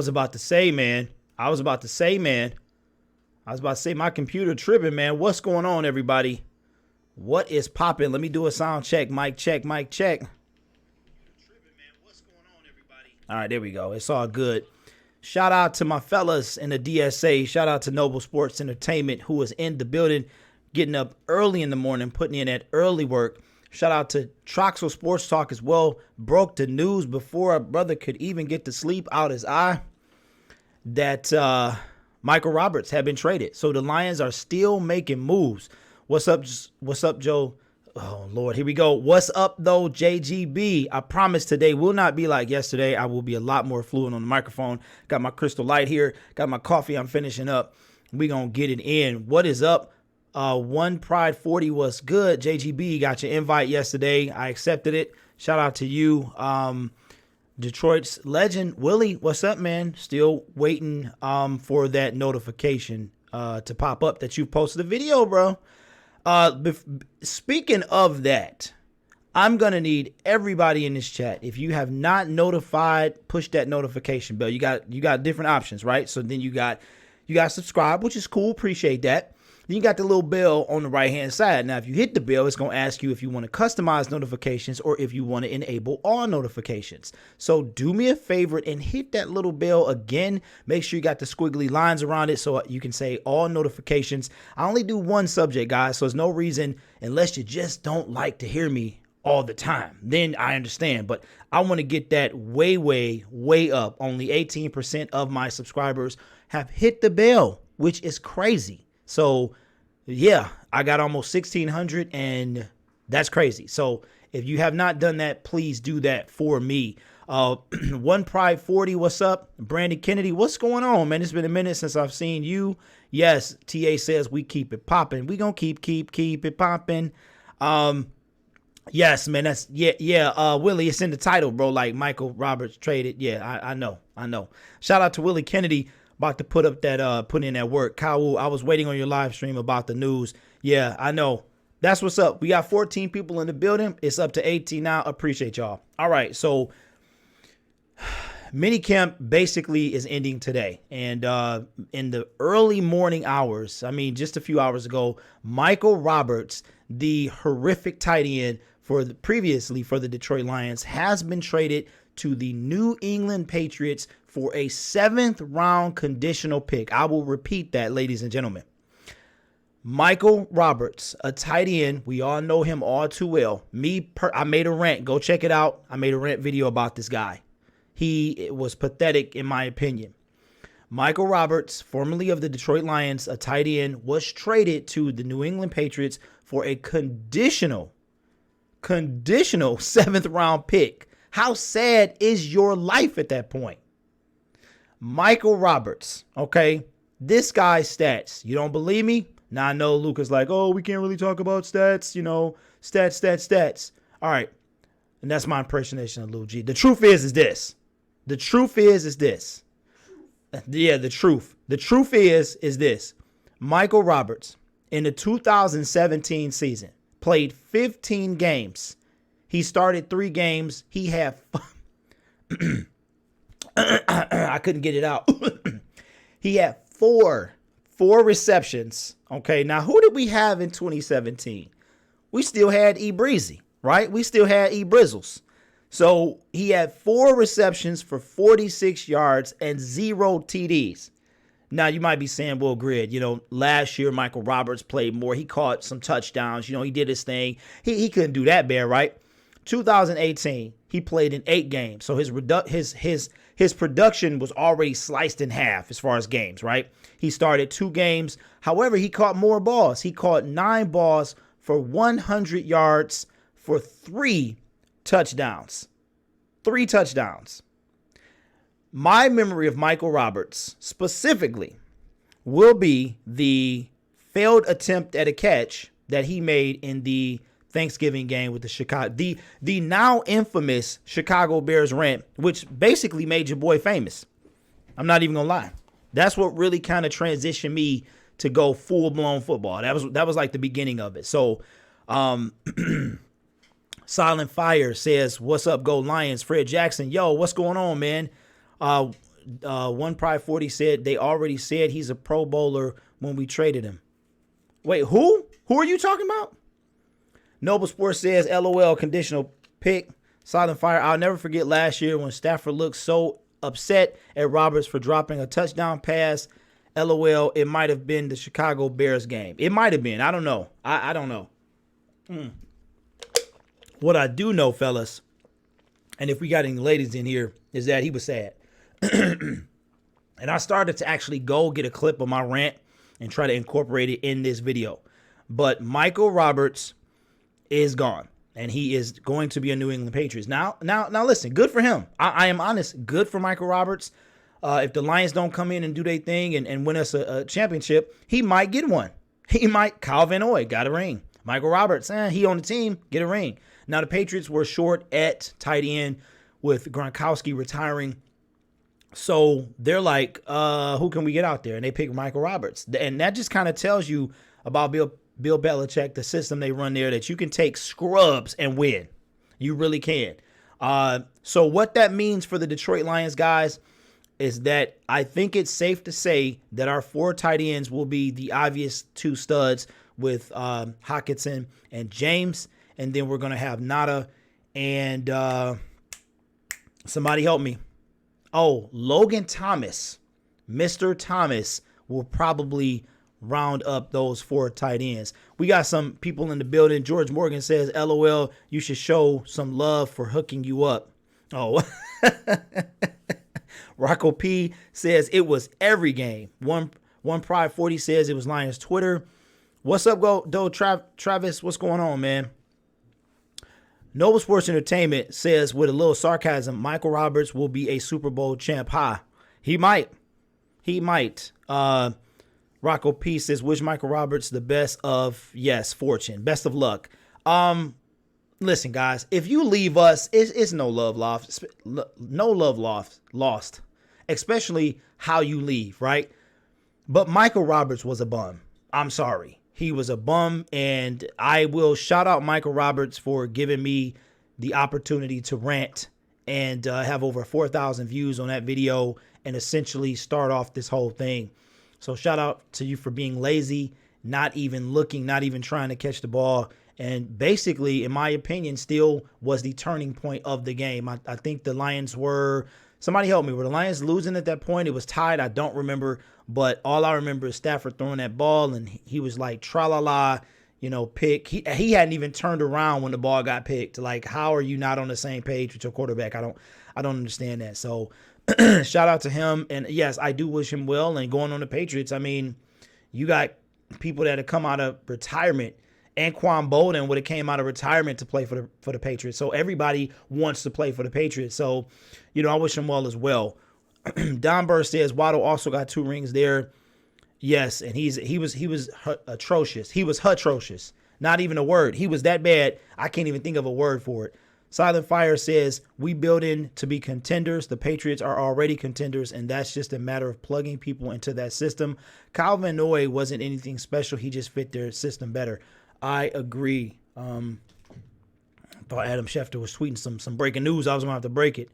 was about to say, man. I was about to say my computer tripping, man. What's going on, everybody? What is popping? Let me do a sound check. Mic check, mic check. All right, there we go. It's all good. Shout out to my fellas in the DSA. Shout out to Noble Sports Entertainment, who is in the building, getting up early in the morning, putting in that early work. Shout out to TROXEL'S Sports Talk as well. Broke the news before our brother could even get to sleep out his eye that Michael Roberts had been traded. So the Lions are still making moves. What's up, Joe? Oh, Lord, here we go. What's up, though, JGB? I promise today will not be like yesterday. I will be a lot more fluent on the microphone. Got my crystal light here. Got my coffee I'm finishing up. We going to get it in. What is up? One Pride 40 was good. JGB got your invite yesterday. I accepted it. Shout out to you. Detroit's legend, Willie, what's up, man? Still waiting for that notification to pop up that you posted a video, bro. Speaking of that, I'm going to need everybody in this chat. If you have not notified, push that notification bell. You got different options, right? So then you got subscribe, which is cool. Appreciate that. Then you got the little bell on the right-hand side. Now, if you hit the bell, it's going to ask you if you want to customize notifications or if you want to enable all notifications. So do me a favor and hit that little bell again. Make sure you got the squiggly lines around it so you can say all notifications. I only do one subject, guys, so there's no reason, unless you just don't like to hear me all the time. Then I understand, but I want to get that way, way, way up. Only 18% of my subscribers have hit the bell, which is crazy. So, yeah, I got almost 1,600, and that's crazy. So, if you have not done that, please do that for me. One Pride 40, what's up? Brandon Kennedy, what's going on, man? It's been a minute since I've seen you. Yes, TA says we keep it popping. We gonna keep it popping. Yes, man, that's, Willie, it's in the title, bro, like Michael Roberts traded. Yeah, I know. Shout out to Willie Kennedy. About to put in that work. Kyle, I was waiting on your live stream about the news. Yeah, I know. That's what's up. We got 14 people in the building. It's up to 18 now. Appreciate y'all. All right, so minicamp basically is ending today. And in the early morning hours, I mean, just a few hours ago, Michael Roberts, the horrific tight end previously for the Detroit Lions, has been traded to the New England Patriots for a 7th round conditional pick. I will repeat that, ladies and gentlemen. Michael Roberts, a tight end. We all know him all too well. I made a rant. Go check it out. I made a rant video about this guy. He was pathetic, in my opinion. Michael Roberts, formerly of the Detroit Lions, a tight end, was traded to the New England Patriots for a conditional 7th round pick. How sad is your life at that point? Michael Roberts, okay? This guy's stats. You don't believe me? Now, I know Luca's like, oh, we can't really talk about stats, stats. All right. And that's my impersonation of Lil G. The truth is this. The truth is this. Yeah, the truth. The truth is this. Michael Roberts, in the 2017 season, played 15 games. He started 3 games. He had I couldn't get it out. He had four receptions. Okay, now who did we have in 2017? We still had E Breezy, right? We still had E Brizzles. So he had 4 receptions for 46 yards and 0 TDs. Now you might be saying, well, Grid, last year Michael Roberts played more. He caught some touchdowns. He did his thing. He couldn't do that bad, right? 2018, he played in 8 games. So his production was already sliced in half as far as games, right? He started 2 games. However, he caught more balls. He caught 9 balls for 100 yards for 3 touchdowns. 3 touchdowns. My memory of Michael Roberts specifically will be the failed attempt at a catch that he made in the Thanksgiving game with the now infamous Chicago Bears rant, which basically made your boy famous. I'm not even gonna lie. That's what really kind of transitioned me to go full-blown football. That was like the beginning of it. So Silent Fire says, what's up, Go Lions? Fred Jackson, yo, what's going on, man? One Pride 40 said they already said he's a Pro Bowler when we traded him. Wait, who? Who are you talking about? Noble Sports says, LOL, conditional pick. Silent Fire. I'll never forget last year when Stafford looked so upset at Roberts for dropping a touchdown pass. LOL, it might have been the Chicago Bears game. It might have been. I don't know. I don't know. What I do know, fellas, and if we got any ladies in here, is that he was sad. And I started to actually go get a clip of my rant and try to incorporate it in this video. But Michael Roberts is gone, and he is going to be a New England Patriots. Now, listen, good for him. I am honest, good for Michael Roberts. If the Lions don't come in and do their thing and win us a championship, he might get one. He might. Kyle Van Noy got a ring. Michael Roberts, he on the team, get a ring. Now, the Patriots were short at tight end with Gronkowski retiring. So they're like, who can we get out there? And they pick Michael Roberts. And that just kind of tells you about Bill Belichick, the system they run there, that you can take scrubs and win. You really can. So what that means for the Detroit Lions, guys, is that I think it's safe to say that our 4 tight ends will be the obvious 2 studs with Hockenson and James. And then we're going to have Nada and somebody help me. Oh, Logan Thomas. Mr. Thomas will probably round up those 4 tight ends. We got some people in the building. George Morgan says, LOL, you should show some love for hooking you up. Oh, Rocco P says it was every game. One Pride 40 says it was Lions Twitter. What's up, Travis? What's going on, man? Noble Sports Entertainment says with a little sarcasm, Michael Roberts will be a Super Bowl champ. He might. Rocco P says, wish Michael Roberts the best of, fortune. Best of luck. Listen, guys, if you leave us, it's no love lost. No love lost. Especially how you leave, right? But Michael Roberts was a bum. I'm sorry. He was a bum, and I will shout out Michael Roberts for giving me the opportunity to rant and have over 4,000 views on that video and essentially start off this whole thing. So shout out to you for being lazy, not even looking, not even trying to catch the ball, and basically, in my opinion, still was the turning point of the game. I think the Lions were, somebody help me, were the Lions losing at that point? It was tied. I don't remember. But all I remember is Stafford throwing that ball, and he was like, tra-la-la, pick. He hadn't even turned around when the ball got picked. Like, how are you not on the same page with your quarterback? I don't understand that. So, shout out to him. And, yes, I do wish him well. And going on the Patriots, I mean, you got people that have come out of retirement. Anquan Bolden would have came out of retirement to play for the Patriots. So, everybody wants to play for the Patriots. So, I wish him well as well. Don Burr says Waddle also got 2 rings there. Yes, and he was atrocious. He was atrocious. Not even a word. He was that bad. I can't even think of a word for it. Silent Fire says we build in to be contenders. The Patriots are already contenders, and that's just a matter of plugging people into that system. Kyle Van Noy wasn't anything special. He just fit their system better. I agree. Thought Adam Schefter was tweeting some breaking news. I was gonna have to break it.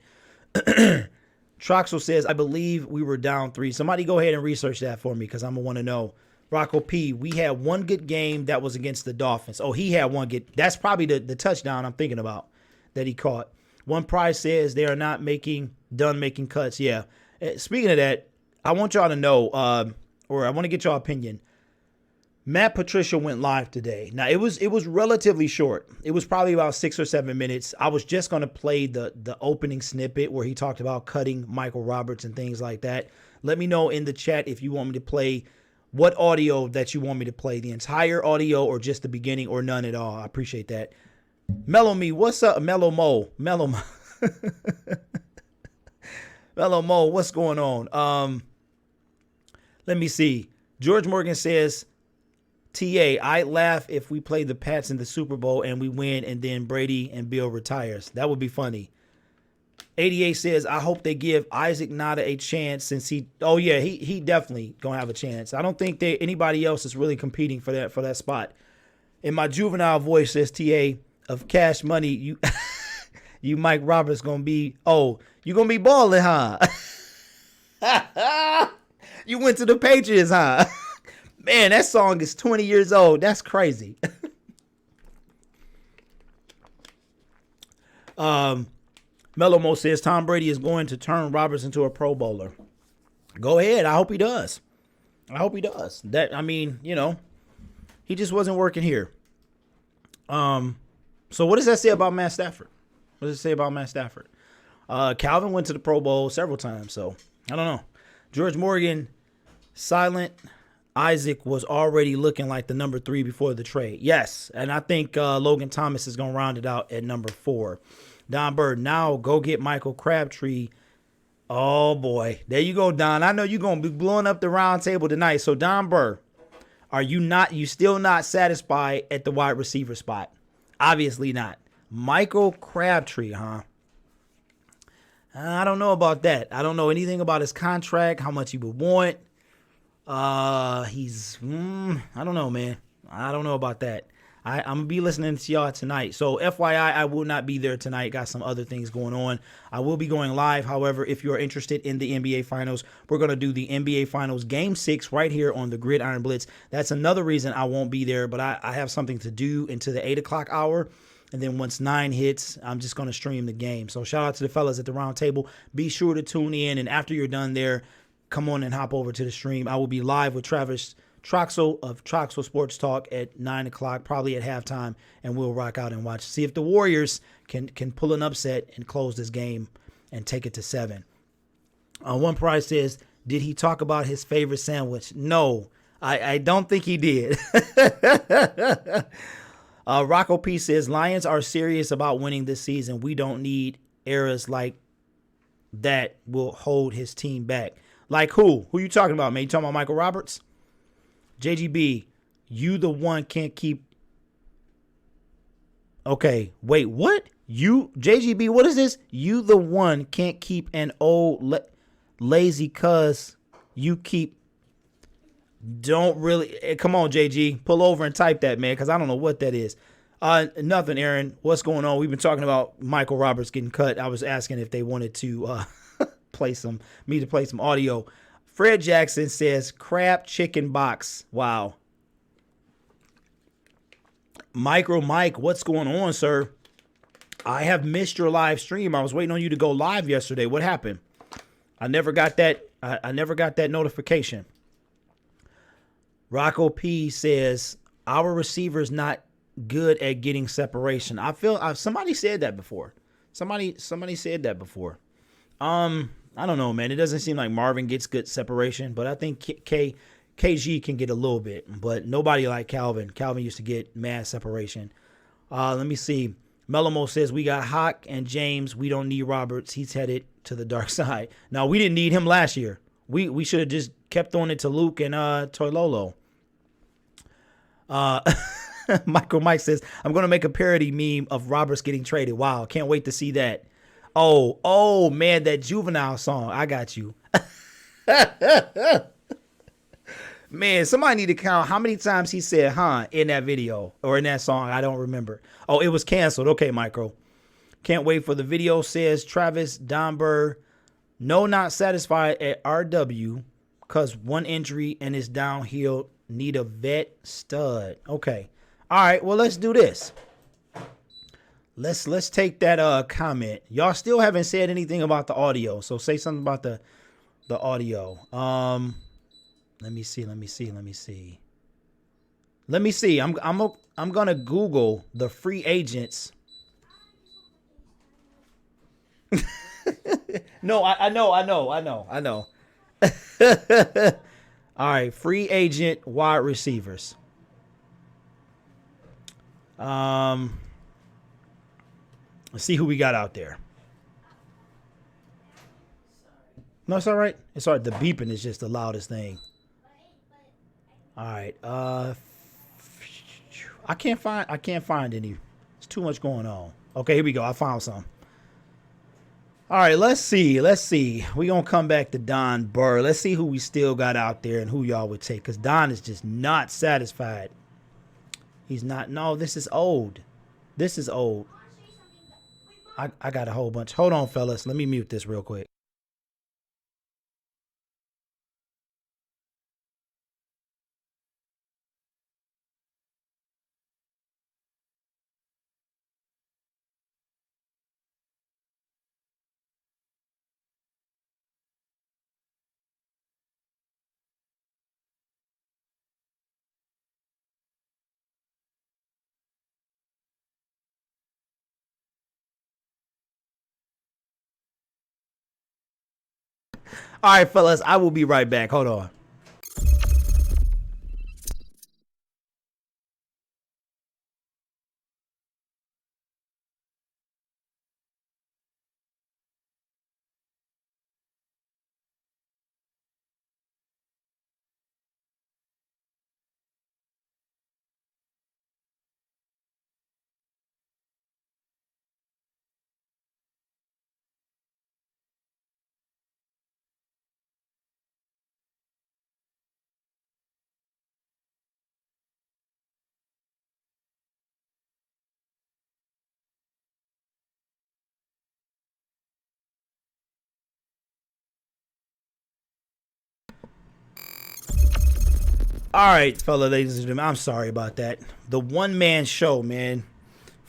Troxel says, I believe we were down 3. Somebody go ahead and research that for me because I'm going to want to know. Rocco P, we had one good game that was against the Dolphins. Oh, he had one good. That's probably the touchdown I'm thinking about that he caught. One Prize says they are not done making cuts. Yeah. Speaking of that, I want y'all to know, or I want to get y'all opinion. Matt Patricia went live today. Now, it was relatively short. It was probably about 6 or 7 minutes. I was just going to play the opening snippet where he talked about cutting Michael Roberts and things like that. Let me know in the chat if you want me to play what audio that you want me to play, the entire audio or just the beginning or none at all. I appreciate that. Mellow Me, what's up? Mellow Mo. Mellow Mo, what's going on? Let me see. George Morgan says, TA, I'd laugh if we play the Pats in the Super Bowl and we win and then Brady and Bill retires. That would be funny. 88 says, I hope they give Isaac Nada a chance since he definitely going to have a chance. I don't think anybody else is really competing for that spot. In my juvenile voice says, TA, of Cash Money, you Mike Roberts going to be, you're going to be balling, huh? You went to the Patriots, huh? Man, that song is 20 years old. That's crazy. Melomo says Tom Brady is going to turn Roberts into a Pro Bowler. Go ahead. I hope he does. I hope he does. That, I mean, you know, he just wasn't working here. So what does that say about Matt Stafford? What does it say about Matt Stafford? Calvin went to the Pro Bowl several times, so I don't know. George Morgan, silent. Isaac was already looking like the number 3 before the trade. Yes, and I think Logan Thomas is going to round it out at number 4. Don Bird, now go get Michael Crabtree. Oh, boy. There you go, Don. I know you're going to be blowing up the round table tonight. So, Don Bird, are you still not satisfied at the wide receiver spot? Obviously not. Michael Crabtree, huh? I don't know about that. I don't know anything about his contract, how much he would want. I don't know, man. I don't know about that. I'm going to be listening to y'all tonight. So, FYI, I will not be there tonight. Got some other things going on. I will be going live. However, if you're interested in the NBA Finals, we're going to do the NBA Finals Game 6 right here on the Gridiron Blitz. That's another reason I won't be there, but I have something to do into the 8 o'clock hour. And then once 9 hits, I'm just going to stream the game. So, shout out to the fellas at the round table. Be sure to tune in. And after you're done there, come on and hop over to the stream. I will be live with Travis Troxel of Troxel Sports Talk at 9 o'clock, probably at halftime, and we'll rock out and watch. See if the Warriors can pull an upset and close this game and take it to 7. One prize says, did he talk about his favorite sandwich? No, I don't think he did. Rocco P says, Lions are serious about winning this season. We don't need errors like that will hold his team back. Like who? Who you talking about, man? You talking about Michael Roberts? JGB, you the one can't keep. Okay, wait, what? JGB, what is this? You the one can't keep an old lazy cuz you keep. Don't really. Come on, JG. Pull over and type that, man, because I don't know what that is. Nothing, Aaron. What's going on? We've been talking about Michael Roberts getting cut. I was asking if they wanted to play some audio. Fred Jackson says crab chicken box. Wow. MICROMIKE, what's going on, sir? I have missed your live stream. I was waiting on you to go live yesterday. What happened? I never got that. I never got that notification. Rocco P says our receivers not good at getting separation. I feel somebody said that before. Somebody said that before. I don't know, man. It doesn't seem like Marvin gets good separation, but I think KG can get a little bit, but nobody like Calvin. Calvin used to get mad separation. Let me see. Melomo says we got Hawk and James. We don't need Roberts. He's headed to the dark side. No, we didn't need him last year. We should have just kept on it to Luke and Toilolo. Michael Mike says, I'm going to make a parody meme of Roberts getting traded. Wow, can't wait to see that. Oh, man, that Juvenile song. I got you. Man, somebody need to count how many times he said, huh, in that video or in that song. I don't remember. Oh, it was canceled. Okay, Micro. Can't wait for the video, says Travis Domber. No, not satisfied at RW because one injury and it's downhill. Need a vet stud. Okay. All right, well, let's do this. Let's take that comment. Y'all still haven't said anything about the audio, so say something about the audio. Let me see. I'm gonna Google the free agents. No, I know. All right, free agent wide receivers. Let's see who we got out there. No, it's all right. It's all right. The beeping is just the loudest thing. All right. I can't find any. There's too much going on. Okay, here we go. I found some. All right, let's see. We're going to come back to Don Burr. Let's see who we still got out there and who y'all would take, because Don is just not satisfied. He's not. No, this is old. I got a whole bunch. Hold on, fellas. Let me mute this real quick. All right, fellas, I will be right back. Hold on. All right, fellow ladies and gentlemen, I'm sorry about that. The one-man show, man.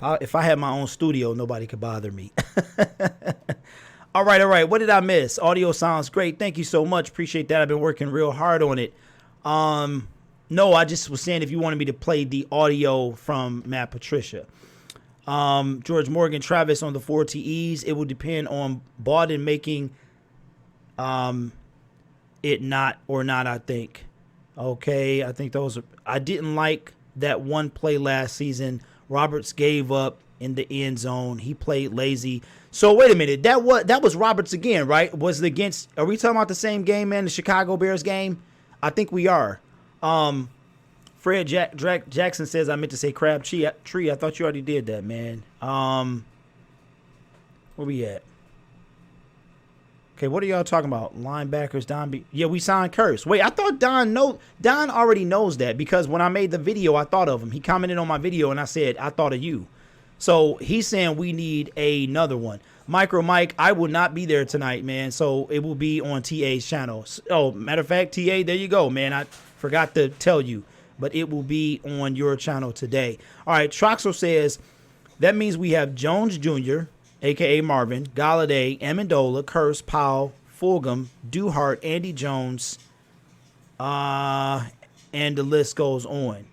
If I had my own studio, nobody could bother me. All right. What did I miss? Audio sounds great. Thank you so much. Appreciate that. I've been working real hard on it. No, I just was saying if you wanted me to play the audio from Matt Patricia. George Morgan, Travis on the 4 TEs. It will depend on Bawden making it not, I think. Okay, I think those are, I didn't like that one play last season. Roberts gave up in the end zone. He played lazy. So wait a minute, that was Roberts again, right? Was it against? Are we talking about the same game, man? The Chicago Bears game? I think we are. Fred Jackson says I meant to say Crabtree. I thought you already did that, man. Where we at? Okay, what are y'all talking about? Linebackers, Don. Yeah, we signed Curse. Wait, I thought Don already knows that because when I made the video, I thought of him. He commented on my video and I said, I thought of you. So he's saying we need another one. MICROMIKE, I will not be there tonight, man. So it will be on TA's channel. Oh, matter of fact, TA, there you go, man. I forgot to tell you, but it will be on your channel today. All right, Troxel says that means we have Jones Jr., a.k.a. Marvin, Galladay, Amendola, Curse, Powell, Fulgham, Duhart, Andy Jones, and the list goes on.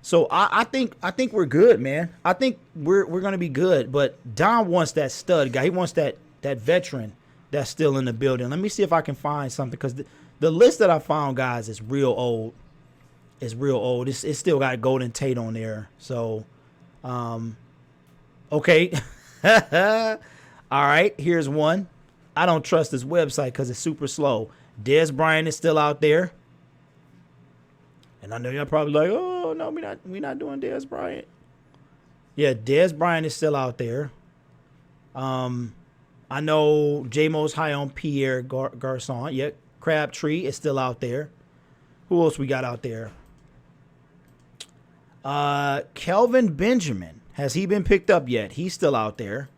So I think we're good, man. I think we're gonna be good. But Don wants that stud guy. He wants that veteran that's still in the building. Let me see if I can find something because the list that I found, guys, is real old. It's real old. It's still got Golden Tate on there. So, okay. All right, here's one. I don't trust this website because it's super slow. Dez Bryant is still out there. And I know y'all probably like, oh, no, we're not doing Dez Bryant. Yeah, Dez Bryant is still out there. I know J-Mo's high on Pierre Garçon. Yeah, Crabtree is still out there. Who else we got out there? Kelvin Benjamin. Has he been picked up yet? He's still out there,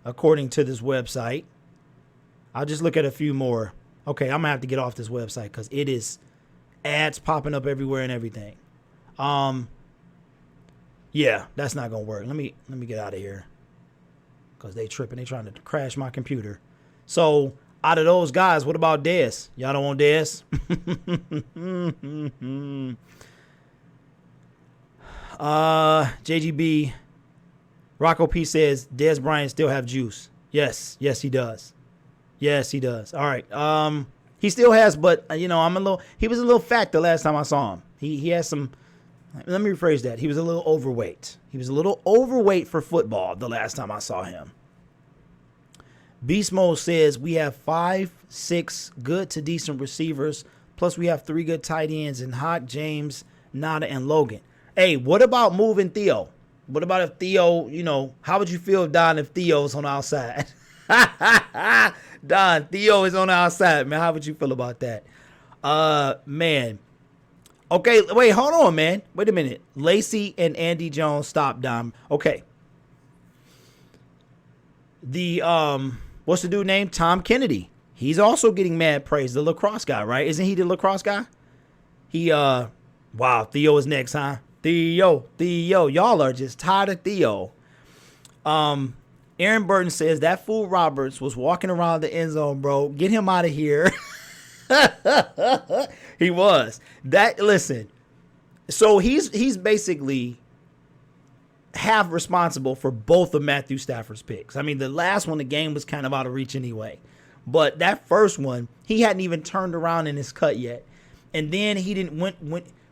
according to this website. I'll just look at a few more. Okay, I'm going to have to get off this website because it is ads popping up everywhere and everything. Yeah, that's not going to work. Let me get out of here because they tripping. They trying to crash my computer. So, out of those guys, what about Dez? Y'all don't want Dez? JGB Rocco P says Dez Bryant still have juice. Yes, he does. Yes, he does. All right. He still has, but he was a little fat the last time I saw him. He has some. Let me rephrase that. He was a little overweight. He was a little overweight for football the last time I saw him. Beast Mode says we have 5-6 good to decent receivers. Plus we have 3 good tight ends in Hawk, James, Nada, and Logan. Hey, what about moving Theo? What about if Theo, how would you feel, Don, if Theo's on the outside? Don, Theo is on the outside, man. How would you feel about that? Man. Okay, wait, hold on, man. Wait a minute. Lacey and Andy Jones stop, Don. Okay. What's the dude named? Tom Kennedy. He's also getting mad praise. The lacrosse guy, right? Isn't he the lacrosse guy? Wow, Theo is next, huh? Theo. Y'all are just tired of Theo. Aaron Burton says that fool Roberts was walking around the end zone, bro. Get him out of here. He was. Listen. So he's basically half responsible for both of Matthew Stafford's picks. I mean, the last one, the game was kind of out of reach anyway. But that first one, he hadn't even turned around in his cut yet. And then he didn't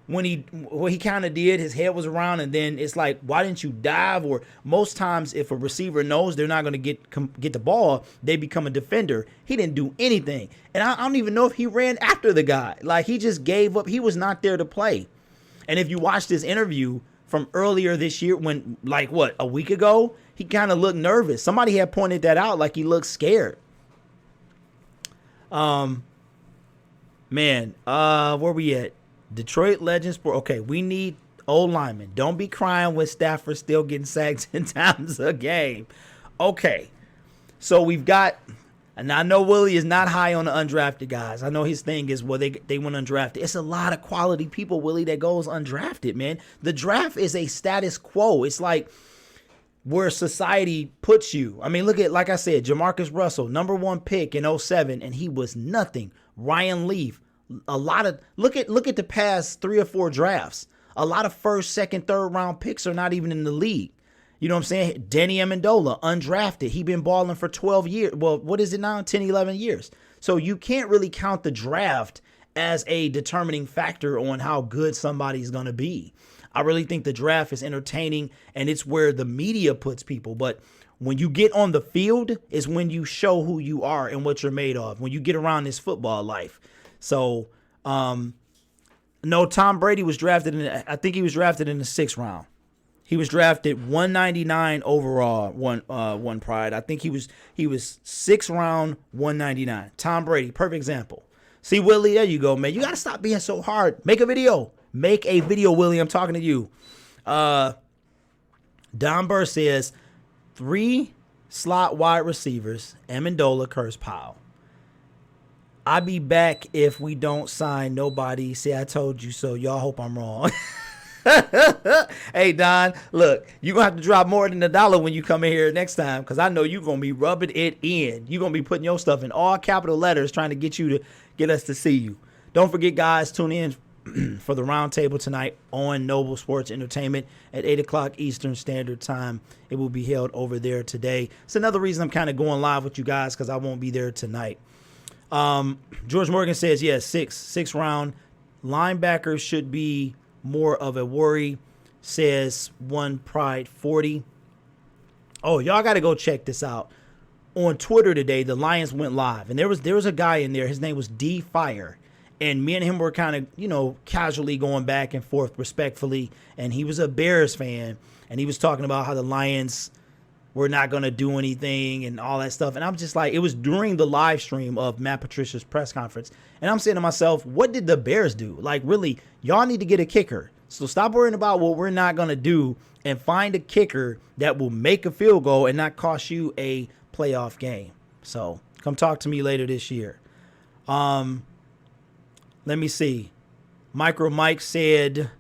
when he kind of did, his head was around, and then it's like, why didn't you dive? Or most times if a receiver knows they're not going to get the ball, they become a defender. He didn't do anything. And I don't even know if he ran after the guy. Like, he just gave up. He was not there to play. And if you watch this interview from earlier this year, when, like, a week ago, he kind of looked nervous. Somebody had pointed that out, like he looked scared. Man, where we at? Detroit Legends. Okay, we need old linemen. Don't be crying when Stafford still getting sacked 10 times a game. Okay, so we've got, and I know Willie is not high on the undrafted guys. I know his thing is, well, they went undrafted. It's a lot of quality people, Willie, that goes undrafted, man. The draft is a status quo. It's like where society puts you. I mean, look at, like I said, Jamarcus Russell, number 1 pick in 2007, and he was nothing. Ryan Leaf, a lot of, look at the past 3 or 4 drafts. A lot of first, second, third round picks are not even in the league. You know what I'm saying? Danny Amendola, undrafted. He been balling for 12 years. Well, what is it now? 10, 11 years. So you can't really count the draft as a determining factor on how good somebody's going to be. I really think the draft is entertaining, and it's where the media puts people. But when you get on the field is when you show who you are and what you're made of, when you get around this football life. So, no, Tom Brady was drafted I think he was drafted in the 6th round. He was drafted 199 overall, one pride. I think he was 6th round, 199. Tom Brady, perfect example. See, Willie, there you go, man. You got to stop being so hard. Make a video. Make a video, Willie. I'm talking to you. Don Burr says 3 slot wide receivers, Amendola, Curse, Powell. I'll be back if we don't sign nobody. See, I told you so. Y'all hope I'm wrong. Hey, Don, look, you're going to have to drop more than $1 when you come in here next time, because I know you're going to be rubbing it in. You're going to be putting your stuff in all capital letters trying to get us to see you. Don't forget, guys, tune in for the roundtable tonight on Noble Sports Entertainment at 8 o'clock Eastern Standard Time. It will be held over there today. It's another reason I'm kind of going live with you guys, because I won't be there tonight. George Morgan says, yes, six round. Linebackers should be more of a worry, says One Pride 40. Oh, y'all got to go check this out. On Twitter today, the Lions went live, and there was a guy in there. His name was D Fire. And me and him were kind of, casually going back and forth respectfully. And he was a Bears fan, and he was talking about how the Lions were not going to do anything and all that stuff. And I'm just like, it was during the live stream of Matt Patricia's press conference. And I'm saying to myself, what did the Bears do? Like, really, y'all need to get a kicker. So stop worrying about what we're not going to do and find a kicker that will make a field goal and not cost you a playoff game. So come talk to me later this year. Let me see. MICROMIKE said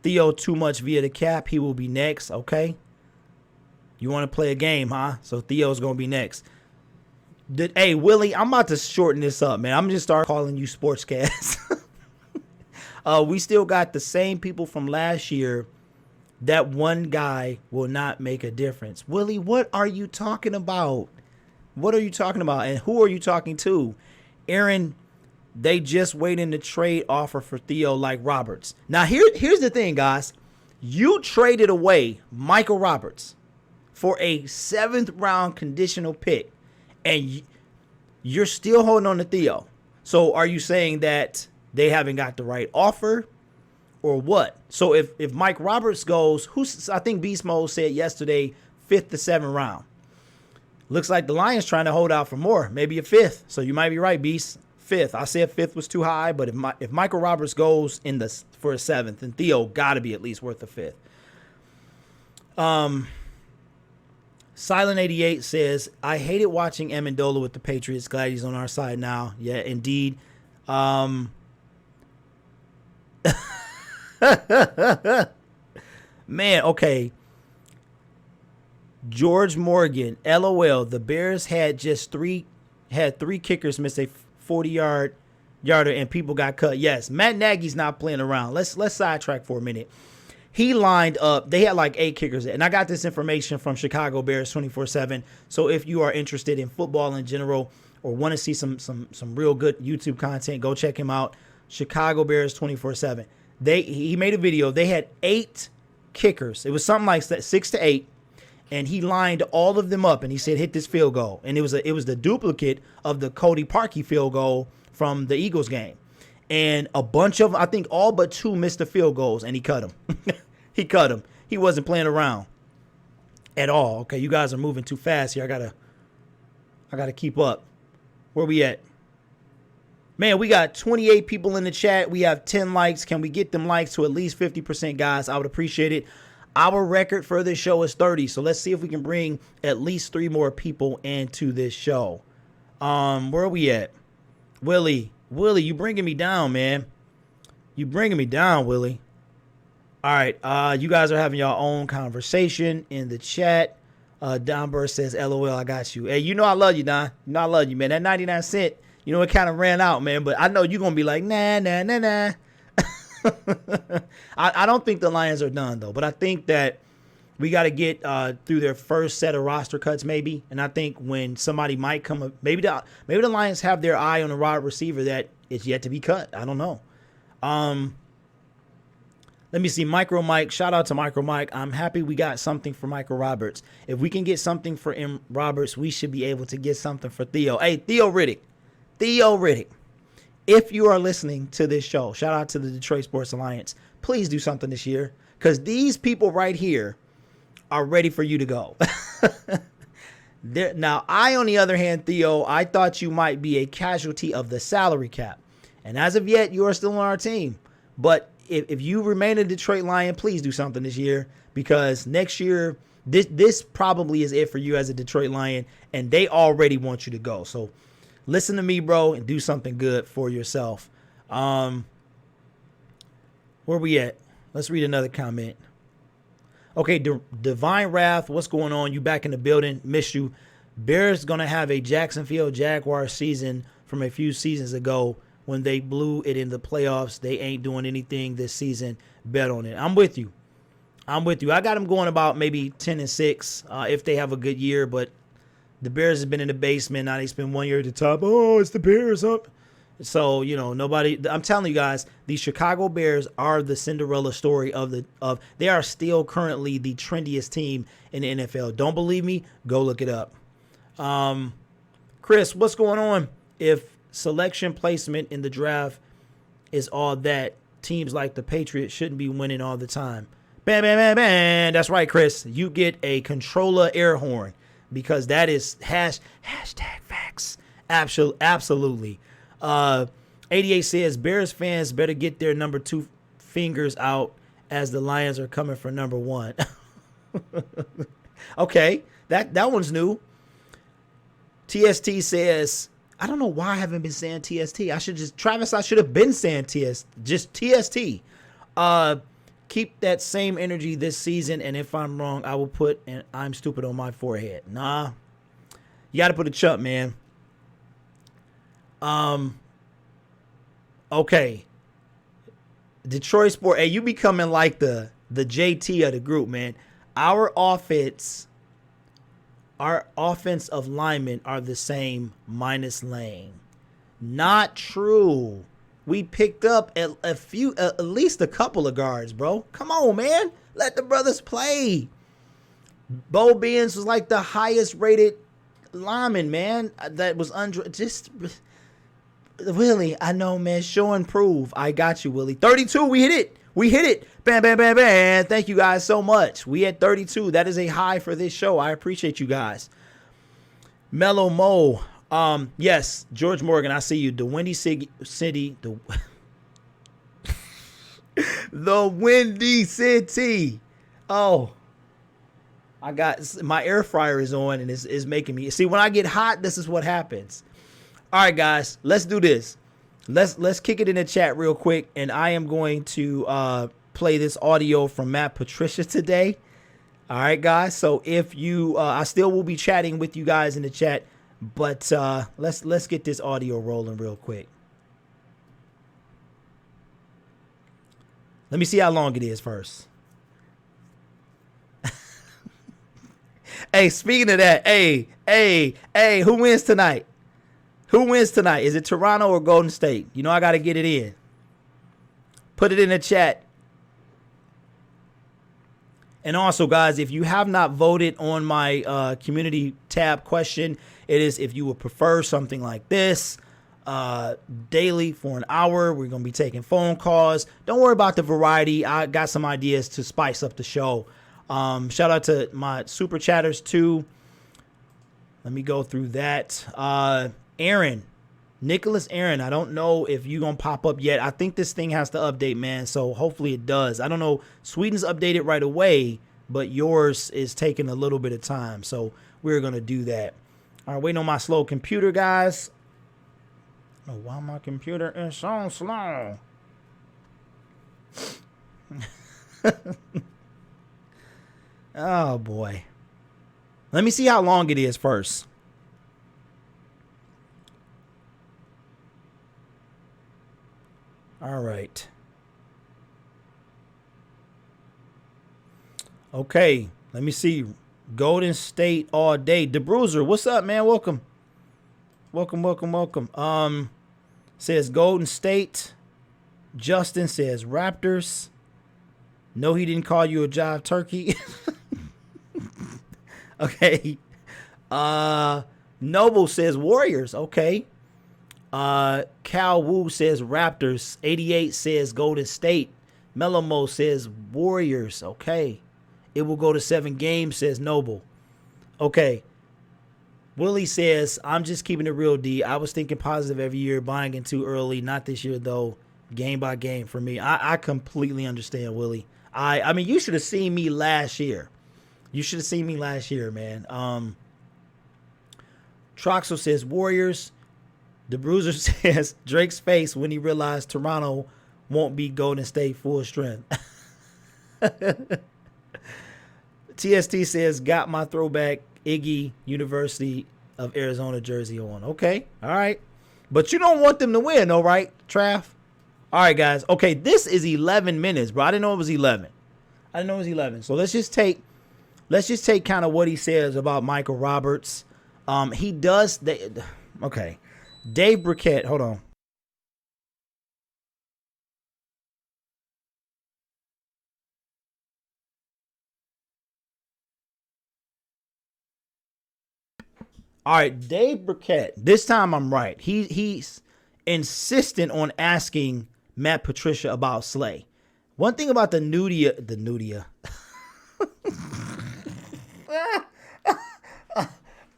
Theo too much via the cap. He will be next. Okay. You want to play a game, huh? So Theo's going to be next. Hey, Willie, I'm about to shorten this up, man. I'm just start calling you Sportscast. We still got the same people from last year. That one guy will not make a difference. Willie, what are you talking about? What are you talking about? And who are you talking to? Aaron, they just waiting to trade offer for Theo like Roberts. Now, here's the thing, guys. You traded away Michael Roberts for a 7th round conditional pick, and you're still holding on to Theo. So are you saying that they haven't got the right offer, or what? So if Mike Roberts goes, I think Beast Mode said yesterday, 5th to 7th round. Looks like the Lions trying to hold out for more, maybe a 5th. So you might be right, Beast. 5th. I said 5th was too high, but if Michael Roberts goes for a 7th, then Theo got to be at least worth a 5th. Silent 88 says, I hated watching Amendola with the Patriots. Glad he's on our side now. Yeah, indeed. Man, okay. George Morgan, LOL. The Bears had three kickers miss a 40-yarder and people got cut. Yes, Matt Nagy's not playing around. Let's sidetrack for a minute. He lined up, they had like 8 kickers, and I got this information from Chicago Bears 24/7. So if you are interested in football in general, or want to see some real good YouTube content, go check him out. Chicago Bears 24/7. He made a video. They had 8 kickers. It was something like 6 to 8. And he lined all of them up, and he said, hit this field goal. And it was the duplicate of the Cody Parkey field goal from the Eagles game. And a bunch of, I think all but 2 missed the field goals, and he cut them. He cut them. He wasn't playing around at all. Okay, you guys are moving too fast here. I gotta keep up. Where we at? Man, we got 28 people in the chat. We have 10 likes. Can we get them likes to at least 50%, guys? I would appreciate it. Our record for this show is 30, so let's see if we can bring at least 3 more people into this show. Where are we at? Willie, you bringing me down, man. You bringing me down, Willie. All right, you guys are having your own conversation in the chat. Don Burr says, LOL, I got you. Hey, you know I love you, Don. You know I love you, man. That 99 cent, you know, it kind of ran out, man, but I know you're going to be like, nah. I don't think the Lions are done, though, but I think that we got to get through their first set of roster cuts, maybe. And I think when somebody might come up, maybe the Lions have their eye on a wide receiver that is yet to be cut. I don't know. Let me see. MICROMIKE. Shout out to MICROMIKE. I'm happy we got something for Michael Roberts. If we can get something for M. Roberts, we should be able to get something for Theo. Hey, Theo Riddick. If you are listening to this show, shout out to the Detroit Sports Alliance. Please do something this year, because these people right here are ready for you to go. Now, on the other hand, Theo, I thought you might be a casualty of the salary cap. And as of yet, you are still on our team. But if you remain a Detroit Lion, please do something this year, because next year, this probably is it for you as a Detroit Lion, and they already want you to go. So listen to me, bro, and do something good for yourself. Where we at? Let's read another comment. Okay, Divine Wrath, what's going on? You back in the building. Miss you. Bears going to have a Jacksonville Jaguars season from a few seasons ago when they blew it in the playoffs. They ain't doing anything this season. Bet on it. I'm with you. I got them going about maybe 10-6 if they have a good year, but the Bears have been in the basement. Now they spend 1 year at the top. Oh, it's the Bears up. So, you know, I'm telling you guys, the Chicago Bears are the Cinderella story they are still currently the trendiest team in the NFL. Don't believe me? Go look it up. Chris, what's going on? If selection placement in the draft is all that, teams like the Patriots shouldn't be winning all the time. Bam, bam, bam, bam. That's right, Chris. You get a controller air horn, because that is hashtag facts. Absolutely. 88 says Bears fans better get their number 2 fingers out as the Lions are coming for number 1. Okay, that one's new. TST says, I don't know why I haven't been saying TST. I should have been saying just TST. Keep that same energy this season, and if I'm wrong, I will put an I'm stupid on my forehead. Nah. You got to put a chump, man. Okay. Detroit Sport. Hey, you becoming like the JT of the group, man. Our offensive linemen are the same minus Lane. Not true. We picked up at least a couple of guards, bro. Come on, man. Let the brothers play. Bo Benz was like the highest rated lineman, man. That was Willie, I know, man. Show and prove. I got you, Willie. 32, we hit it. Bam, bam, bam, bam. Thank you guys so much. We at 32. That is a high for this show. I appreciate you guys. Mellow Mo. Yes, George Morgan, I see you. The Windy City. The Windy City. Oh. I got my air fryer is on and is making me. See, when I get hot, this is what happens. All right, guys, let's do this. Let's kick it in the chat real quick, and I am going to play this audio from Matt Patricia today. All right, guys. So if you, I still will be chatting with you guys in the chat, but let's get this audio rolling real quick. Let me see how long it is first. Hey, speaking of that, hey, who wins tonight? Who wins tonight? Is it Toronto or Golden State? You know I got to get it in. Put it in the chat. And also, guys, if you have not voted on my community tab question, it is if you would prefer something like this daily for an hour. We're going to be taking phone calls. Don't worry about the variety. I got some ideas to spice up the show. Shout out to my super chatters, too. Let me go through that. Aaron, Nicholas Aaron, I don't know if you're going to pop up yet. I think this thing has to update, man, so hopefully it does. I don't know. Sweden's updated right away, but yours is taking a little bit of time, so we're going to do that. All right, waiting on my slow computer, guys. I don't know why my computer is so slow. Oh, boy. Let me see how long it is first. All right. Okay, let me see. Golden State all day. DeBruiser, what's up, man? Welcome. Welcome. Says Golden State. Justin says Raptors. No, he didn't call you a jive turkey. Okay. Noble says Warriors. Okay. Cal Wu says Raptors. 88 says Golden State. Melamo says Warriors. Okay. It will go to 7 games, says Noble. Okay. Willie says, I'm just keeping it real, D. I was thinking positive every year, buying in too early. Not this year, though. Game by game for me. I completely understand, Willie. I mean, you should have seen me last year. Man. Troxel says Warriors. The Bruiser says Drake's face when he realized Toronto won't be Golden State full strength. TST says, got my throwback Iggy University of Arizona jersey on. Okay. All right. But you don't want them to win, though, right, Trav? All right, guys. Okay, this is 11 minutes, bro. I didn't know it was 11. So let's just take kind of what he says about Michael Roberts. He does. Okay. Dave Burkett. Hold on. All right, Dave Burkett. This time I'm right. He's insistent on asking Matt Patricia about Slay. One thing about the Nudia.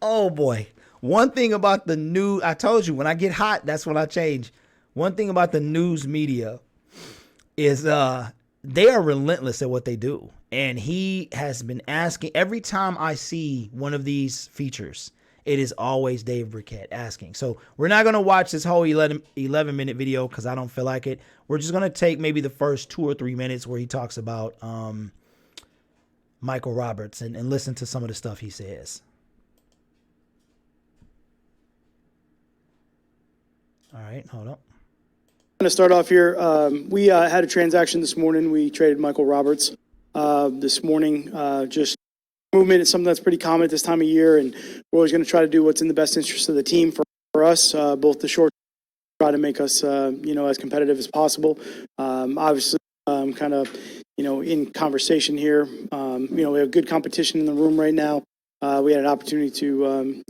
Oh boy. One thing about I told you when I get hot, that's when I change. One thing about the news media is they are relentless at what they do. And he has been asking every time I see one of these features. It is always Dave Burkett asking. So we're not going to watch this whole 11-minute video because I don't feel like it. We're just going to take maybe the first 2 or 3 minutes where he talks about Michael Roberts and listen to some of the stuff he says. All right, hold up. I'm going to start off here. We had a transaction this morning. We traded Michael Roberts this morning. Just movement is something that's pretty common at this time of year, and we're always going to try to do what's in the best interest of the team for us, both the short try to make us as competitive as possible. Obviously, kind of in conversation here. We have good competition in the room right now. We had an opportunity to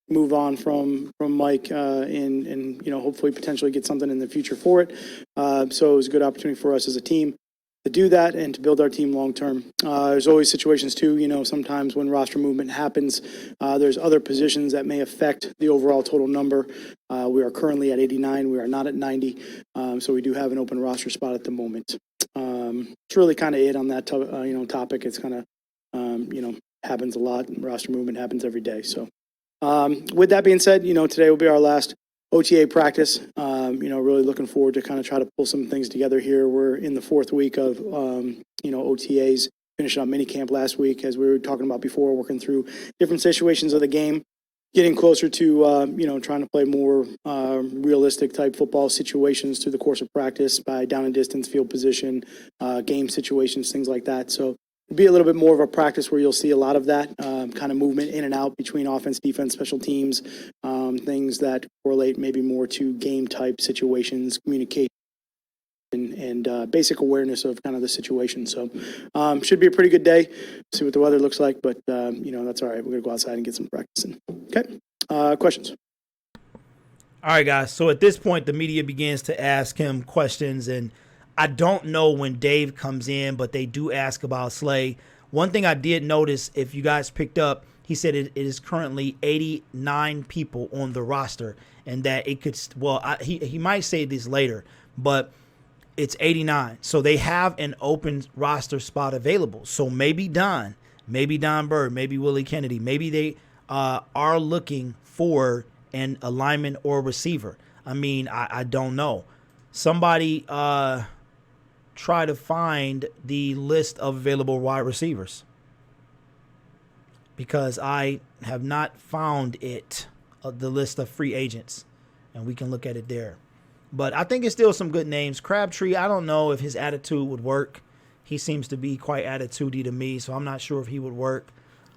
move on from Mike and hopefully potentially get something in the future for it. So it was a good opportunity for us as a team to do that and to build our team long term. There's always situations too, sometimes when roster movement happens, there's other positions that may affect the overall total number. We are currently at 89. We are not at 90. So we do have an open roster spot at the moment. It's really kind of it on that topic. It's kind of happens a lot. Roster movement happens every day. So with that being said, today will be our last OTA practice. Really looking forward to kind of try to pull some things together here. We're in the 4th week of, OTAs, finishing up mini camp last week, as we were talking about before, working through different situations of the game, getting closer to, trying to play more realistic type football situations through the course of practice by down and distance, field position, game situations, things like that. So be a little bit more of a practice where you'll see a lot of that kind of movement in and out between offense, defense, special teams, things that correlate maybe more to game type situations, communication, and basic awareness of kind of the situation. So should be a pretty good day. See what the weather looks like, but that's all right. We're gonna go outside and get some practice in. Okay. Questions? All right, guys. So at this point, the media begins to ask him questions, and I don't know when Dave comes in, but they do ask about Slay. One thing I did notice, if you guys picked up, he said it is currently 89 people on the roster, and that it could, he might say this later, but it's 89. So they have an open roster spot available. So maybe Don Bird, maybe Willie Kennedy, maybe they are looking for an alignment or receiver. I mean, I don't know. Somebody try to find the list of available wide receivers, because I have not found it, the list of free agents, and we can look at it there. But I think it's still some good names. Crabtree, I don't know if his attitude would work. He seems to be quite attitudey to me, so I'm not sure if he would work.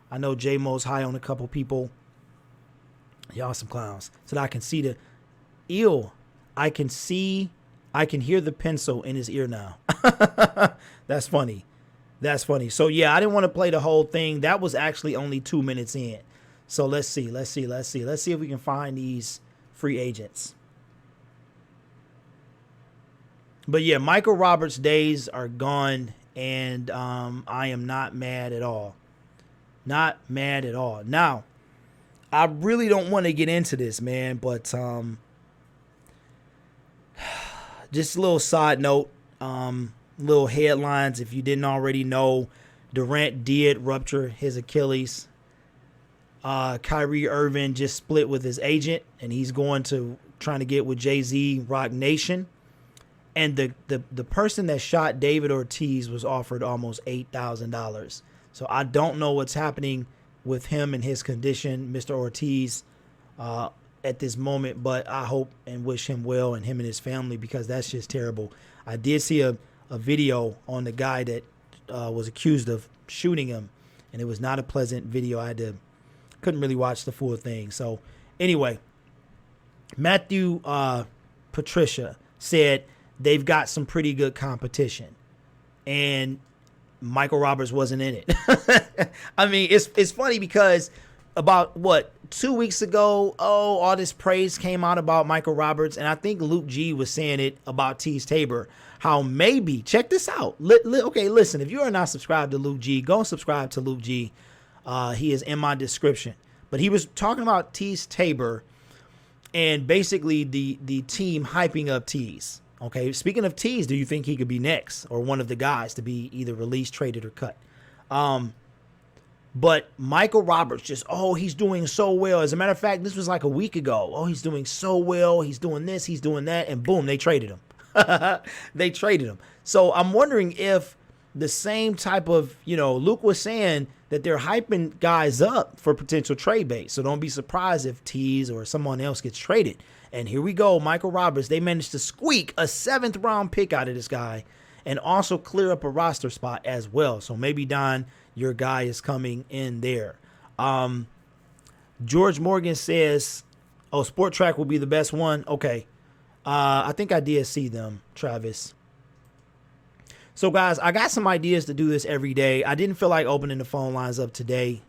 I know J-Mo's high on a couple people. Y'all some clowns. So that I can see the eel. I can hear the pencil in his ear now. That's funny. So, yeah, I didn't want to play the whole thing. That was actually only 2 minutes in. So let's see if we can find these free agents. But, yeah, Michael Roberts' days are gone, and I am not mad at all. Not mad at all. Now, I really don't want to get into this, man, but just a little side note, little headlines. If you didn't already know, Durant did rupture his Achilles. Kyrie Irving just split with his agent, and he's trying to get with Jay-Z, Rock Nation. And the person that shot David Ortiz was offered almost $8,000. So I don't know what's happening with him and his condition, Mr. Ortiz, at this moment, but I hope and wish him well, and him and his family, because that's just terrible. I did see a video on the guy that was accused of shooting him, and it was not a pleasant video. Couldn't really watch the full thing. So anyway, Matthew Patricia said they've got some pretty good competition, and Michael Roberts wasn't in it. I mean, it's funny because about 2 weeks ago, all this praise came out about Michael Roberts, and I think Luke G was saying it about Tease Tabor, how maybe, check this out. Okay, listen, if you are not subscribed to Luke G, go subscribe to Luke G. He is in my description. But he was talking about Tease Tabor and basically the team hyping up Tease. Okay, speaking of Tease, do you think he could be next, or one of the guys to be either released, traded, or cut? But Michael Roberts he's doing so well. As a matter of fact, this was like a week ago. Oh, he's doing so well. He's doing this, he's doing that, and boom, they traded him. They traded him. So I'm wondering if the same type of, Luke was saying that they're hyping guys up for potential trade bait. So don't be surprised if Tease or someone else gets traded. And here we go, Michael Roberts. They managed to squeak a 7th round pick out of this guy and also clear up a roster spot as well. So maybe, Don, your guy is coming in there. George Morgan says, Sport Track will be the best one. Okay. I think I did see them, Travis. So, guys, I got some ideas to do this every day. I didn't feel like opening the phone lines up today.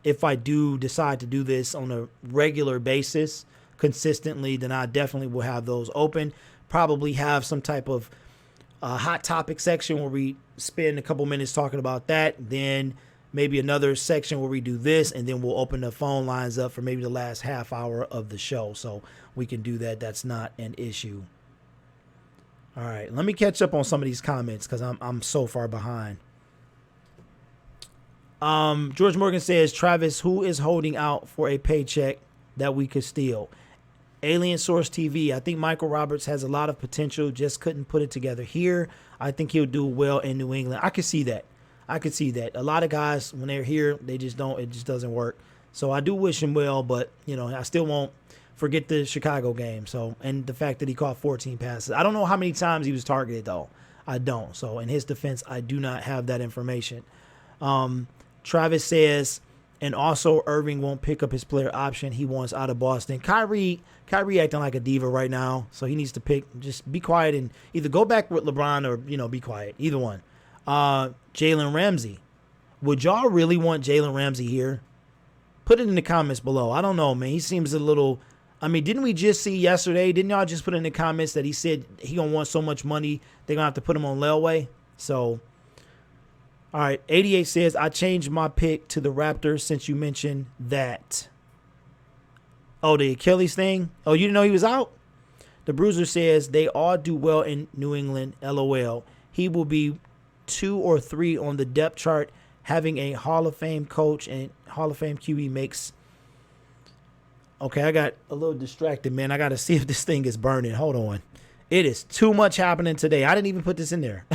If I do decide to do this on a regular basis, consistently, then I definitely will have those open. Probably have some type of hot topic section where we spend a couple minutes talking about that. Then maybe another section where we do this, and then we'll open the phone lines up for maybe the last half hour of the show. So we can do that. That's not an issue. All right, let me catch up on some of these comments because I'm so far behind. George Morgan says, Travis, who is holding out for a paycheck that we could steal? Alien Source TV. I think Michael Roberts has a lot of potential, just couldn't put it together here. I think he'll do well in New England. I could see that. A lot of guys, when they're here, it just doesn't work. So I do wish him well, but, I still won't forget the Chicago game. So, and the fact that he caught 14 passes. I don't know how many times he was targeted, though. I don't. So in his defense, I do not have that information. Travis says, and also Irving won't pick up his player option he wants out of Boston. Kyrie acting like a diva right now, so he needs to just be quiet and either go back with LeBron or, be quiet. Either one. Jalen Ramsey. Would y'all really want Jalen Ramsey here? Put it in the comments below. I don't know, man. He seems a little... didn't we just see yesterday? Didn't y'all just put in the comments that he said he gonna want so much money they're gonna have to put him on layaway? So, all right. 88 says, I changed my pick to the Raptors since you mentioned that. Oh, the Achilles thing? Oh, you didn't know he was out? The Bruiser says, they all do well in New England, LOL. He will be 2 or 3 on the depth chart. Having a Hall of Fame coach and Hall of Fame QB makes... Okay, I got a little distracted, man. I got to see if this thing is burning. Hold on. It is too much happening today. I didn't even put this in there.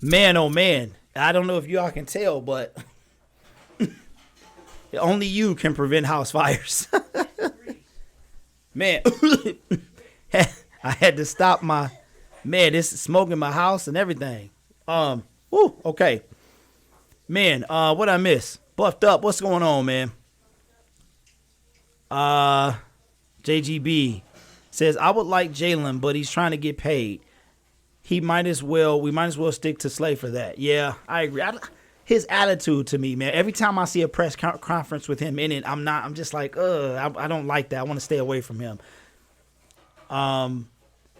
Man, oh man. I don't know if y'all can tell, but only you can prevent house fires. Man, I had to stop this is smoking my house and everything. Okay. Man, what I miss? Buffed up. What's going on, man? JGB says, I would like Jalen, but he's trying to get paid. We might as well stick to Slay for that. Yeah, I agree. His attitude to me, man, every time I see a press conference with him in it, I'm just like, I don't like that. I want to stay away from him.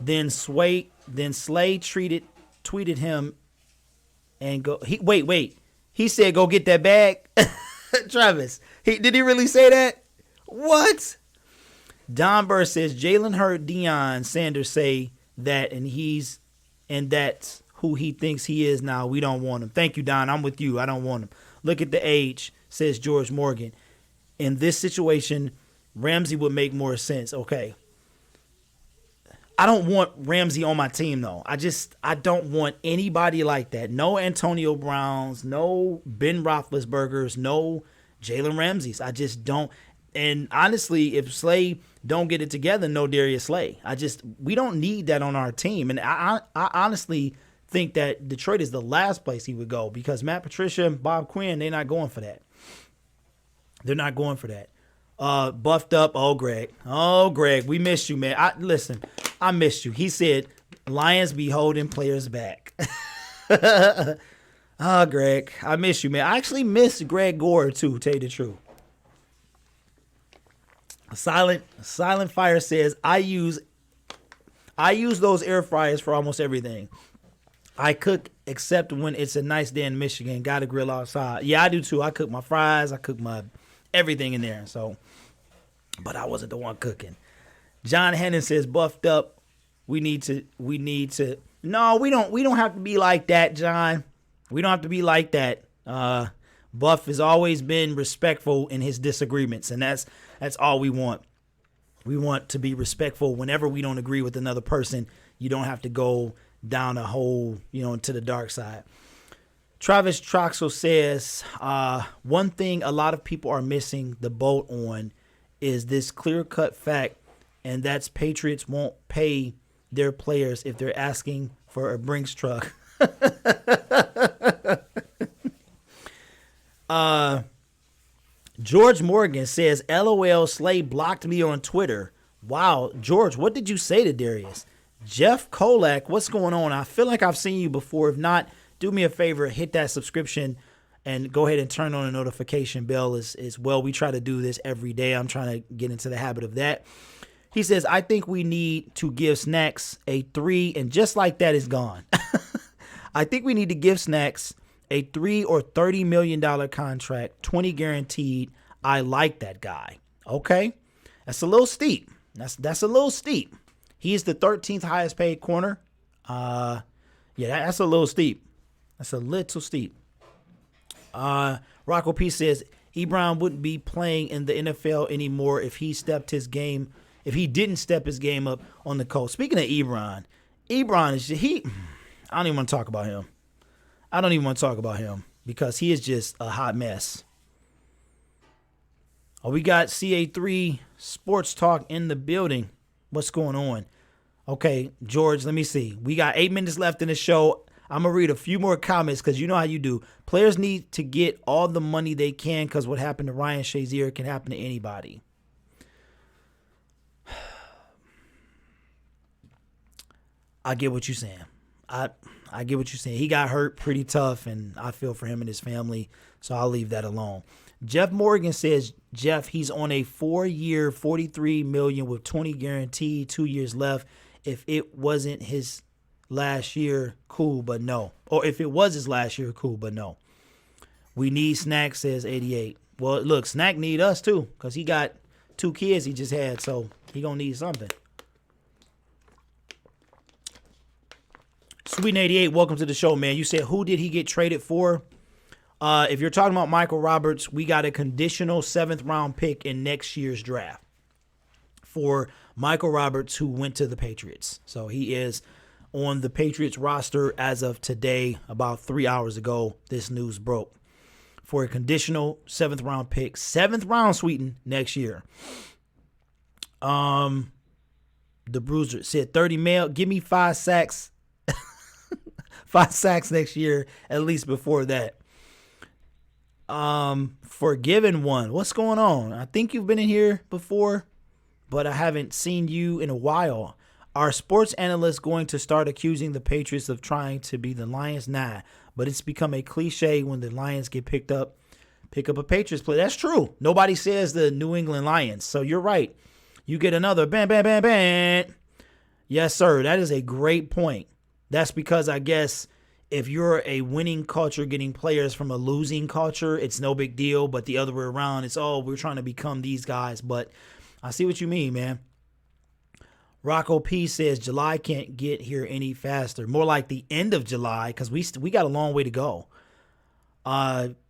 Then Slay tweeted him and he said, go get that bag. Travis, did he really say that? What? Don Burr says, Jalen heard Deion Sanders say that, and that's who he thinks he is now. We don't want him. Thank you, Don. I'm with you. I don't want him. Look at the age, says George Morgan. In this situation, Ramsey would make more sense. Okay. I don't want Ramsey on my team, though. I don't want anybody like that. No Antonio Browns, no Ben Roethlisbergers, no Jalen Ramseys. I just don't. And honestly, if Slay don't get it together, no Darius Slay. We don't need that on our team. And I honestly think that Detroit is the last place he would go because Matt Patricia and Bob Quinn, they're not going for that. They're not going for that. Buffed up. Oh, Greg, we missed you, man. I missed you. He said, Lions be holding players back. Greg, I miss you, man. I actually miss Greg Gore, too, to tell you the truth. Silent Fire says, I use those air fryers for almost everything. I cook except when it's a nice day in Michigan. Got to grill outside. Yeah, I do too. I cook my fries. I cook my everything in there. So, but I wasn't the one cooking. John Hennon says, buffed up. We need to. No, we don't have to be like that, John. We don't have to be like that. Buff has always been respectful in his disagreements, and that's all we want. We want to be respectful whenever we don't agree with another person. You don't have to go down a hole, to the dark side. Travis Troxel says, one thing a lot of people are missing the boat on is this clear-cut fact, and that's Patriots won't pay their players if they're asking for a Brinks truck. George Morgan says, LOL, Slay blocked me on Twitter. Wow, George, what did you say to Darius? Jeff Kolak, what's going on? I feel like I've seen you before. If not, do me a favor, hit that subscription and go ahead and turn on the notification bell as well. We try to do this every day. I'm trying to get into the habit of that. He says, I think we need to give Snacks a 3, and just like that, it's gone. I think we need to give Snacks a $3 or $30 million contract, 20 guaranteed. I like that guy. Okay. That's a little steep. That's a little steep. He's the 13th highest paid corner. Yeah, that's a little steep. That's a little steep. Rocco P says Ebron wouldn't be playing in the NFL anymore if he didn't step his game up on the Colts. Speaking of Ebron is I don't even want to talk about him. I don't even want to talk about him because he is just a hot mess. Oh, we got CA3 Sports Talk in the building. What's going on? Okay, George, let me see. We got 8 minutes left in the show. I'm going to read a few more comments because you know how you do. Players need to get all the money they can because what happened to Ryan Shazier can happen to anybody. I get what you're saying. I get what you're saying. He got hurt pretty tough, and I feel for him and his family, so I'll leave that alone. Jeff Morgan says, Jeff, he's on a 4-year, $43 million with 20 guaranteed, 2 years left. If it wasn't his last year, cool, but no. Or if it was his last year, cool, but no. We need Snack, says 88. Well, look, Snack need us too, because he got 2 kids he just had, so he gonna need something. Sweet 88, welcome to the show, man. You said, who did he get traded for? If you're talking about Michael Roberts, we got a conditional 7th round pick in next year's draft for Michael Roberts, who went to the Patriots. So he is on the Patriots roster as of today. About 3 hours ago, this news broke. For a conditional 7th round pick, 7th round, Sweeten, next year. The Bruiser said 30 mil. Give me 5 sacks. 5 sacks next year, at least before that. Forgiven one. What's going on? I think you've been in here before, but I haven't seen you in a while. Are sports analysts going to start accusing the Patriots of trying to be the Lions? Nah, but it's become a cliche when the Lions pick up a Patriots play. That's true. Nobody says the New England Lions, so you're right. You get another bam, bam, bam, bam. Yes, sir. That is a great point. That's because I guess if you're a winning culture getting players from a losing culture, it's no big deal. But the other way around, it's, we're trying to become these guys. But I see what you mean, man. Rocco P says July can't get here any faster. More like the end of July because we got a long way to go.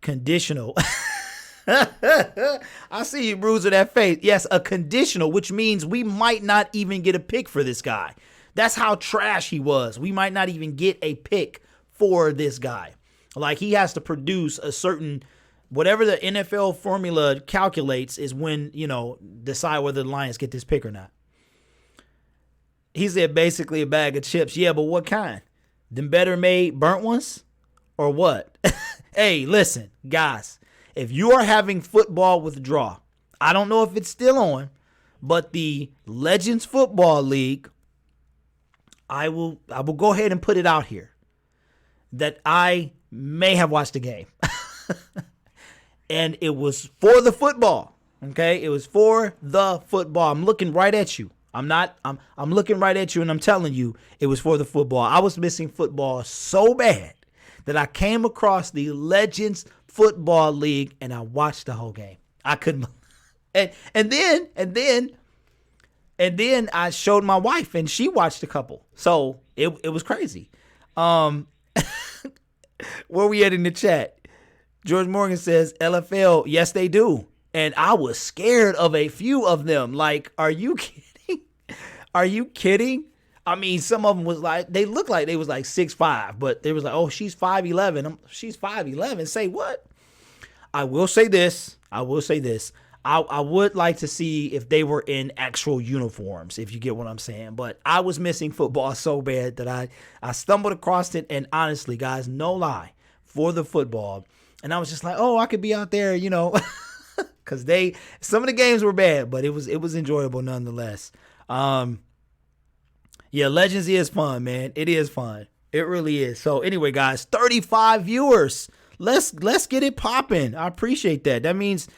Conditional. I see you bruising that face. Yes, a conditional, which means we might not even get a pick for this guy. That's how trash he was. We might not even get a pick for this guy. Like, he has to produce a certain, whatever the NFL formula calculates is when, decide whether the Lions get this pick or not. He said basically a bag of chips. Yeah, but what kind? Them better made burnt ones? Or what? Hey, listen, guys. If you are having football withdrawal, I don't know if it's still on, but the Legends Football League, I will go ahead and put it out here that I may have watched the game. And it was for the football. Okay? It was for the football. I'm looking right at you. I'm looking right at you and I'm telling you it was for the football. I was missing football so bad that I came across the Legends Football League and I watched the whole game. I couldn't. And then I showed my wife and she watched a couple. So it was crazy. Where we at in the chat? George Morgan says LFL. Yes, they do. And I was scared of a few of them. Like, are you kidding? Are you kidding? I mean, some of them was like, they looked like they was like 6'5", but they was like, oh, she's 5'11". She's 5'11". Say what? I will say this. I would like to see if they were in actual uniforms, if you get what I'm saying. But I was missing football so bad that I stumbled across it. And honestly, guys, no lie, for the football. And I was just like, oh, I could be out there, because some of the games were bad, but it was enjoyable nonetheless. Yeah, Legends is fun, man. It is fun. It really is. So anyway, guys, 35 viewers. Let's get it popping. I appreciate that. That means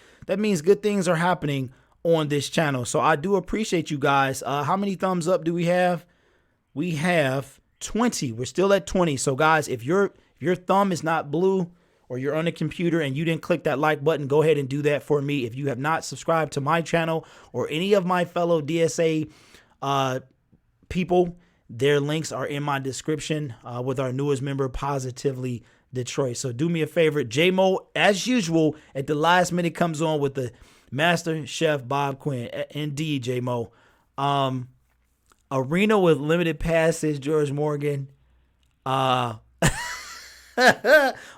good things are happening on this channel. So I do appreciate you guys. How many thumbs up do we have? We have 20. We're still at 20. So guys, if your thumb is not blue or you're on a computer and you didn't click that like button, go ahead and do that for me. If you have not subscribed to my channel or any of my fellow DSA people, their links are in my description with our newest member, Positively Detroit. So do me a favor. J-Mo, as usual, at the last minute comes on with the Master Chef Bob Quinn. Indeed, J-Mo. Arena with limited passes, George Morgan.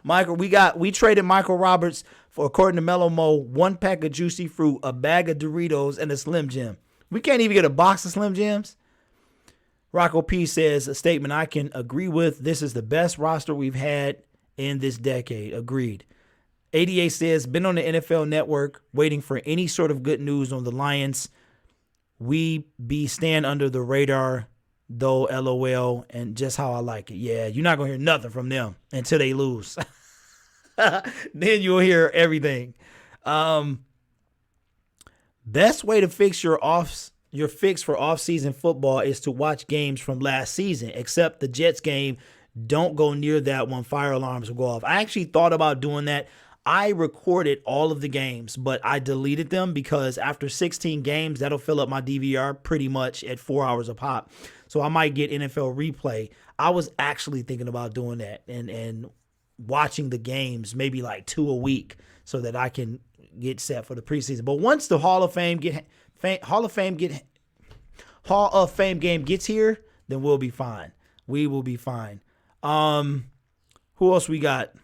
Michael, we traded Michael Roberts for, according to Mellow Mo, 1 pack of Juicy Fruit, a bag of Doritos, and a Slim Jim. We can't even get a box of Slim Jims. Rocco P says, a statement I can agree with. This is the best roster we've had in this decade. Agreed. ADA says, been on the NFL Network waiting for any sort of good news on the Lions. We be stand under the radar, though, LOL, and just how I like it. Yeah, you're not going to hear nothing from them until they lose. Then you'll hear everything. Best way to fix your fix for off-season football is to watch games from last season, except the Jets game. Don't go near that one. Fire alarms will go off. I actually thought about doing that. I recorded all of the games, but I deleted them because after 16 games, that'll fill up my DVR pretty much at 4 hours a pop. So I might get NFL replay. I was actually thinking about doing that and watching the games, maybe like 2 a week, so that I can get set for the preseason. But once the Hall of Fame game gets here, then we'll be fine. We will be fine. Who else we got?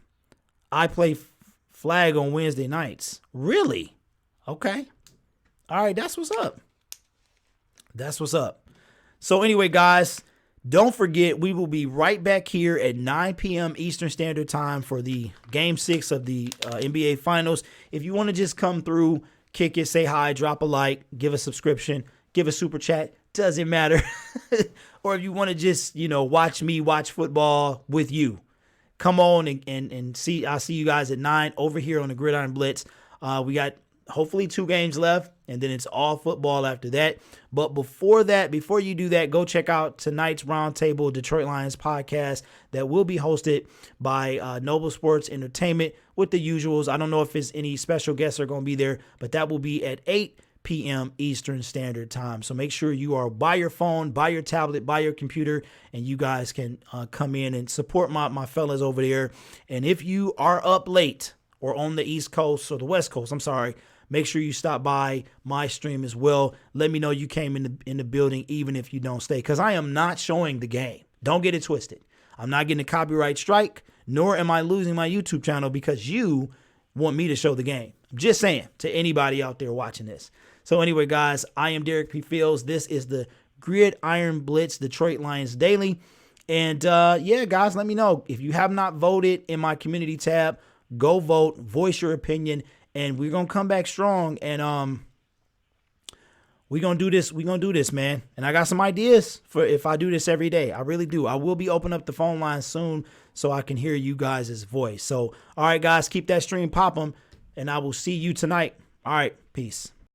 I play flag on Wednesday nights. Really? Okay. All right, that's what's up. That's what's up. So anyway, guys, don't forget, we will be right back here at 9 p.m. Eastern Standard Time for the Game 6 of the NBA Finals. If you want to just come through, kick it, say hi, drop a like, give a subscription, give a super chat, doesn't matter. Or if you want to just, watch me watch football with you, come on and see. I'll see you guys at 9 over here on the Gridiron Blitz. We got hopefully 2 games left, and then it's all football after that. But before you do that, go check out tonight's Roundtable Detroit Lions podcast that will be hosted by Noble Sports Entertainment with the usuals. I don't know if there's any special guests are going to be there, but that will be at 8 p.m. Eastern Standard Time. So make sure you are by your phone, by your tablet, by your computer, and you guys can come in and support my fellas over there. And if you are up late or on the East Coast or the West Coast, make sure you stop by my stream as well. Let me know you came in the building, even if you don't stay, because I am not showing the game. Don't get it twisted. I'm not getting a copyright strike, nor am I losing my YouTube channel because you want me to show the game. I'm just saying to anybody out there watching this. So anyway, guys, I am Derek P. Fields. This is the Gridiron Blitz Detroit Lions Daily. And yeah, guys, let me know. If you have not voted in my community tab, go vote, voice your opinion, and we're going to come back strong. And we're going to do this. We're going to do this, man. And I got some ideas for if I do this every day. I really do. I will be opening up the phone line soon so I can hear you guys' voice. So, all right, guys, keep that stream popping, and I will see you tonight. All right, peace.